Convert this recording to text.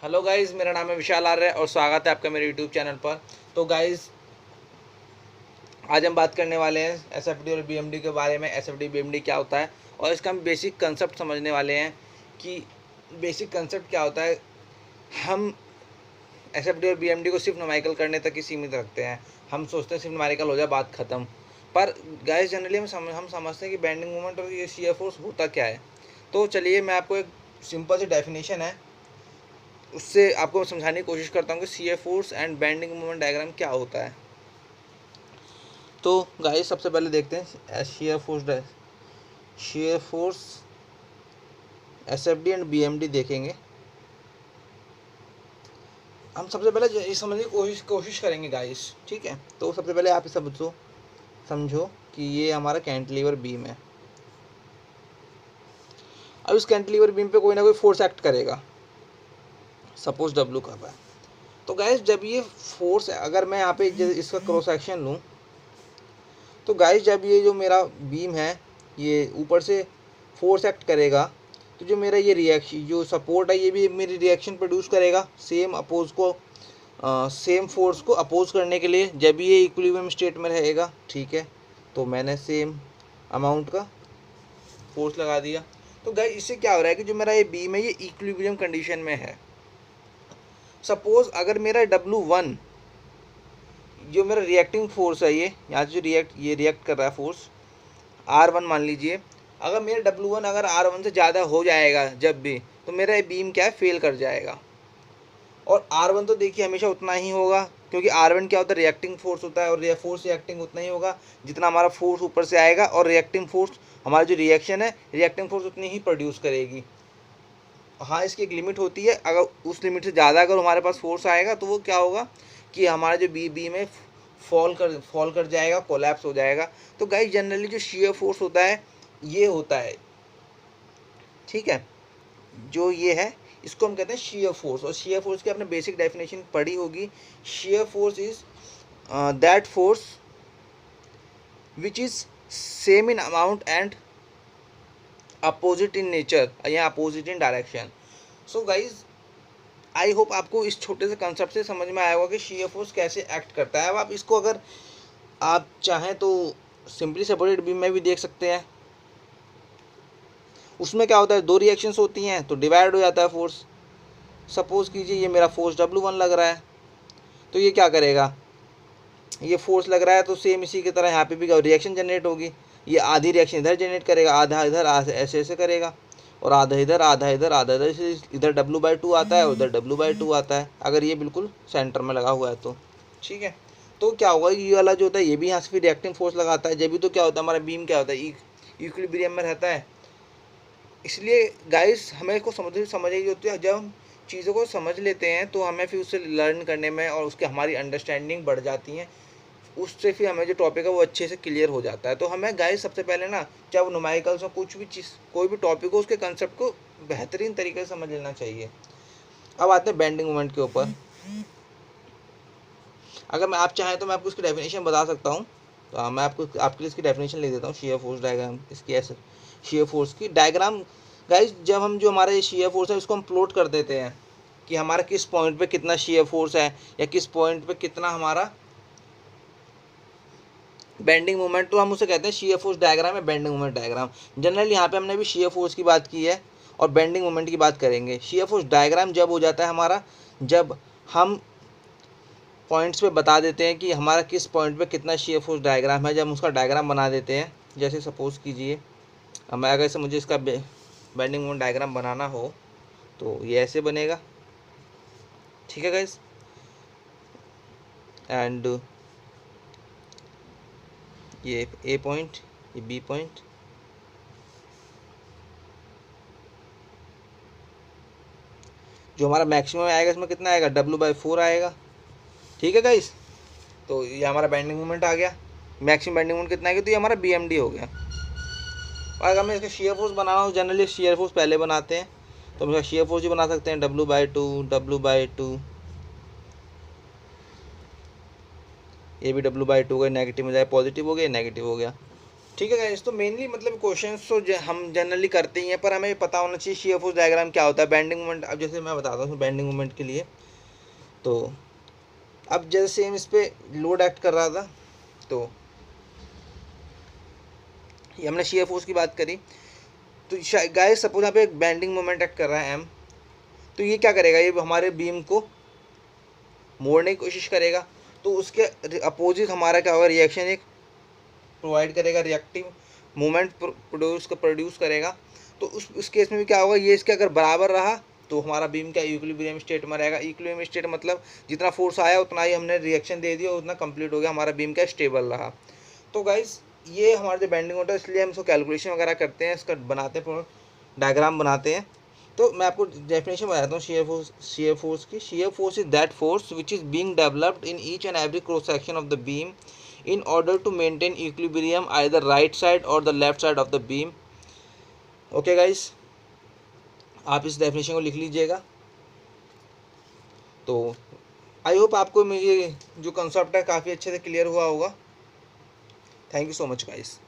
Hello guys, मेरा नाम है विशाल आर्य और स्वागत है आपका मेरे यूट्यूब चैनल पर। तो गाइज़, आज हम बात करने वाले हैं एसएफडी और बीएमडी के बारे में। एसएफडी बीएमडी क्या होता है और इसका हम बेसिक कंसेप्ट समझने वाले हैं कि बेसिक कंसेप्ट क्या होता है। हम एसएफडी और बीएमडी को सिर्फ न्यूमेरिकल करने तक ही सीमित रखते हैं। हम सोचते हैं सिर्फ न्यूमेरिकल हो जाए, बात ख़त्म। पर गाइज़, जनरली हम समझते हैं कि बेंडिंग मोमेंट और ये शियर फोर्स होता क्या है। तो चलिए, मैं आपको एक सिंपल सी डेफिनेशन है उससे आपको समझाने की कोशिश करता हूँ कि shear force and bending moment diagram क्या होता है। तो गाइस, सबसे पहले देखते हैं shear force SFD and BMD देखेंगे। हम सबसे पहले ये समझने की कोशिश करेंगे गाइस, ठीक है। तो सबसे पहले आप इसे समझो कि ये हमारा कैंटिलीवर बीम है। अब इस कैंटिलीवर बीम पे कोई ना कोई फोर्स एक्ट करेगा। सपोज डब्ल्यू कब है। तो गाइस, जब ये फोर्स, अगर मैं यहाँ पे इसका क्रॉस सेक्शन लूँ, तो गाइस जब ये जो मेरा बीम है ये ऊपर से फोर्स एक्ट करेगा, तो जो मेरा ये रिएक्शन, जो सपोर्ट है, ये भी मेरी रिएक्शन प्रोड्यूस करेगा सेम फोर्स को अपोज करने के लिए, जब ये इक्विलिब्रियम स्टेट में रहेगा, ठीक है। तो मैंने सेम अमाउंट का फोर्स लगा दिया। तो गाइस, इससे क्या हो रहा है कि जो मेरा ये बीम है ये इक्विलिब्रियम कंडीशन में है। सपोज अगर मेरा W1 जो मेरा रिएक्टिंग फोर्स है, ये यहाँ से जो रिएक्ट कर रहा है फोर्स R1 मान लीजिए, अगर मेरा W1 अगर R1 से ज़्यादा हो जाएगा जब भी, तो मेरा ये बीम क्या है, फेल कर जाएगा। और R1 तो देखिए हमेशा उतना ही होगा, क्योंकि R1 क्या होता है, रिएक्टिंग फोर्स होता है, और फोर्स रिएक्टिंग उतना ही होगा जितना हमारा फोर्स ऊपर से आएगा, और रिएक्टिंग फोर्स, हमारी जो रिएक्शन है रिएक्टिंग फोर्स उतनी ही प्रोड्यूस करेगी। हाँ, इसकी एक लिमिट होती है, अगर उस लिमिट से ज़्यादा अगर हमारे पास फोर्स आएगा तो वो क्या होगा कि हमारा जो बी में फॉल कर जाएगा, कोलैप्स हो जाएगा। तो गाइस, जनरली जो शियर फोर्स होता है ये होता है, ठीक है। जो ये है इसको हम कहते हैं शियर फोर्स। और शियर फोर्स की आपने बेसिक डेफिनेशन पढ़ी होगी। Shear force is that force which is same in amount and opposite in nature या opposite in direction. So guys, I hope आपको इस छोटे से कंसेप्ट से समझ में आया होगा कि शियर फोर्स कैसे एक्ट करता है। अब आप इसको अगर आप चाहें तो सिंपली सपोर्टेड बीम में भी देख सकते हैं। उसमें क्या होता है, दो रिएक्शंस होती हैं तो डिवाइड हो जाता है फोर्स। सपोज कीजिए ये मेरा फोर्स W1 लग रहा है, तो ये क्या करेगा, ये फोर्स लग रहा है तो सेम इसी की तरह यहाँ पे भी रिएक्शन जनरेट होगी। ये आधी रिएक्शन इधर जनरेट करेगा, आधा इधर, ऐसे ऐसे करेगा, और आधा इधर, आधा इधर, आधा इधर। इधर W/2 आता है, उधर W/2 आता है, अगर ये बिल्कुल सेंटर में लगा हुआ है तो, ठीक है। तो क्या होगा, ये वाला जो होता है ये भी यहाँ से फिर रिएक्टिंग फोर्स लगाता है, जब भी तो क्या होता है, हमारा बीम क्या होता है, इक्विलिब्रियम में रहता है। इसलिए गाइस, हमें इसको समझ होती है। जब हम चीज़ों को समझ लेते हैं तो हमें फिर उससे लर्न करने में और उसके हमारी अंडरस्टैंडिंग बढ़ जाती है। उससे फिर हमें जो टॉपिक है वो अच्छे से क्लियर हो जाता है। तो हमें गाइस सबसे पहले ना, चाहे वो न्यूमेरिकल्स हो, कुछ भी चीज़, कोई भी टॉपिक हो, उसके कंसेप्ट को बेहतरीन तरीके से समझ लेना चाहिए। अब आते हैं बेंडिंग मोमेंट के ऊपर। अगर मैं आप चाहें तो मैं आपको इसकी डेफिनेशन बता सकता हूँ। तो मैं आपके लिए इसकी डेफिनेशन लिख देता हूँ। शियर फोर्स डायग्राम, इसकी ऐसे शियर फोर्स की डायग्राम गाइस, जब हम जो हमारा ये शियर फोर्स है इसको हम प्लॉट कर देते हैं कि हमारा किस पॉइंट पे कितना शियर फोर्स है या किस पॉइंट पे कितना हमारा बेंडिंग मोमेंट, तो हम उसे कहते हैं शियर फोर्स डायग्राम या बेंडिंग मोमेंट डायग्राम। जनरली यहाँ पे हमने भी शियर फोर्स की बात की है और बेंडिंग मोमेंट की बात करेंगे। शियर फोर्स डायग्राम जब हो जाता है हमारा, जब हम पॉइंट्स पे बता देते हैं कि हमारा किस पॉइंट पे कितना शियर फोर्स डायग्राम है, जब हम उसका डायग्राम बना देते हैं। जैसे सपोज कीजिए, मैं अगर मुझे इसका बेंडिंग मोमेंट डायग्राम बनाना हो तो ये ऐसे बनेगा, ठीक है गाइस। एंड ये ए पॉइंट, ये बी पॉइंट, जो हमारा मैक्सिमम आएगा इसमें कितना आएगा, W/4 आएगा, ठीक है गाइस। तो ये हमारा बेंडिंग मोमेंट आ गया। मैक्सिमम बेंडिंग मोमेंट कितना आएगा, तो ये हमारा BMD हो गया। और अगर मैं इसका शियर फोर्स बनाना हो, जनरली शियर फोर्स पहले बनाते हैं, तो हम इसका शियर फोर्स भी बना सकते हैं W/2। ये भी W/2 का नेगेटिव में जाए, पॉजिटिव हो गया, नेगेटिव हो गया। ठीक है गाइस, तो मेनली मतलब क्वेश्चंस तो हम जनरली करते ही हैं, पर हमें पता होना चाहिए शियर फोर्स डायग्राम क्या होता है, बेंडिंग मोमेंट। अब जैसे मैं बताता हूँ बेंडिंग मोमेंट के लिए, तो अब जैसे सेम इस पे लोड एक्ट कर रहा था, तो ये हमने शियर फोर्स की बात करी। तो गाइस सपोज यहाँ पे एक बेंडिंग मोमेंट एक्ट कर रहा है एम, तो ये क्या करेगा, ये हमारे बीम को मोड़ने की कोशिश करेगा, तो उसके अपोजिट हमारा क्या होगा, रिएक्शन एक प्रोवाइड करेगा, रिएक्टिव मोमेंट प्रोड्यूस करेगा। तो उस केस में भी क्या होगा, ये इसके अगर बराबर रहा तो हमारा बीम क्या इक्विलिब्रियम स्टेट में रहेगा। इक्विलिब्रियम स्टेट मतलब जितना फोर्स आया उतना ही हमने रिएक्शन दे दिया, उतना कंप्लीट हो गया, हमारा बीम क्या स्टेबल रहा। तो गाइस ये हमारा जो बेंडिंग होता है, इसलिए हम इसको कैलकुलेशन वगैरह करते हैं, इसका बनाते हैं, डायग्राम बनाते हैं। तो मैं आपको डेफिनेशन बताता हूँ शेयर फोर्स की। Shear force is that force which is being developed in each and every cross section of the beam in order to maintain equilibrium either right side or the left side of the beam. Okay guys, आप इस definition को लिख लीजिएगा। तो आई hope आपको मेरी जो concept है काफ़ी अच्छे से क्लियर हुआ होगा। Thank you so much guys.